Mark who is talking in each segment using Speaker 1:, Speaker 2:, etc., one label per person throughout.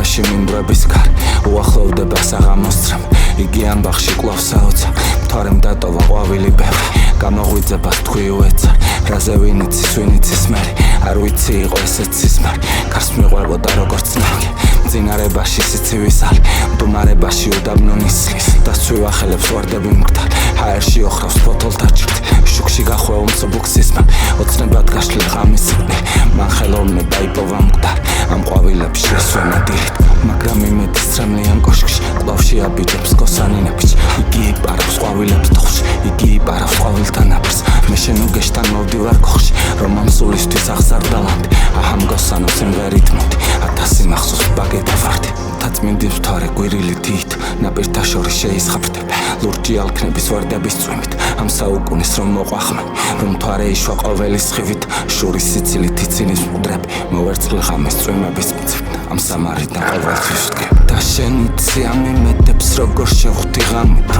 Speaker 1: ხაში მინდვრების კარი უახლოვდება საღამოსწრემ იგი ამბახში კლავს საოცარ მთვარემ დატოვა ყვავილი ბევრი გამოღვიძება თქვი უეცარ რაზე ვინიცის ვინიცის მერი არ ვიცი იყო ესეც სისმარი კარს მიყვებოდა როგორც ნაგი მძინარებაში სიცივის ალი მდუმარებაში უდაბნო ნისლის დასცვი ვახელებს ვარდები მგდარ ჰაერში ოხრავს ფოთოლთა ჭრით შუქში გახვეულ მწუბუქსისმან ოცნებად გაშლილ ღამის სიკვდილი მან ხელოვნება დაიპოვა მგდარ ამ ყვავილებში ესვენა დილით მაგრამ იმედის წრემლიან კოშკში კლავში აბიჯებს კოსანინებიც იგი იპარავს ყვავილებს თოხში იგი იპარავს ყვავილთა ნაპირს მე შენ უგეშთან მოვდივარ ქოხში რომ ამ სულისთვის აღზარდა ლანდი აჰა მგოსანო სიმღერით მოდი 1000 მახსოვს ბაგეთა ვარდი თაწმინდის მთვარე გვირილი დით ნაპირთა შორის შეისხაფდება ლურჯი ალქნების ვარდების წვიმით ამ საუკუნის რომ მოყვახმენ რომ მთვარე იშვა ყოველი სხივით შურის სიცილით ცინის მკვდრები მოვერწყლი ღამის წვიმების მწვით ამ სამარიდან ყოველთვის ვდგები და შენ იცი ამ იმედებს როგორ შევხვდი ღამით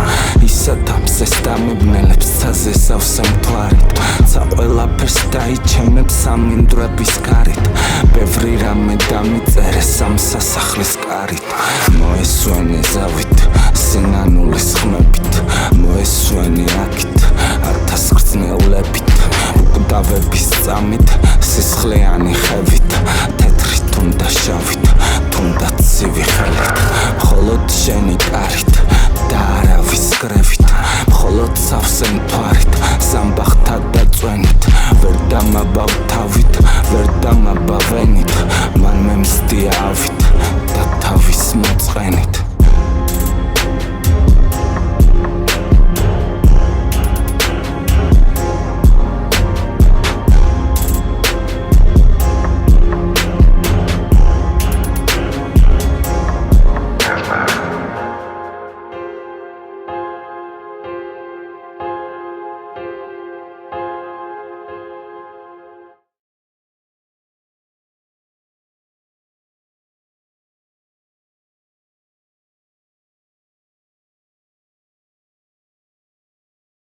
Speaker 1: ისად ამ ზესტამიბნელებს ცაზე სავსე მთვარით ცა ყველაფერს დაიჩემებს ამ მინდვრების გარით ბევრი რამე დამიწერეს ამ სასახლის კარით მოესვენე ზავით სინანულის ხმებით მოესვენე აქით 1000 გრძნეულებით უკვდავების წამით სისხლიანი ხევით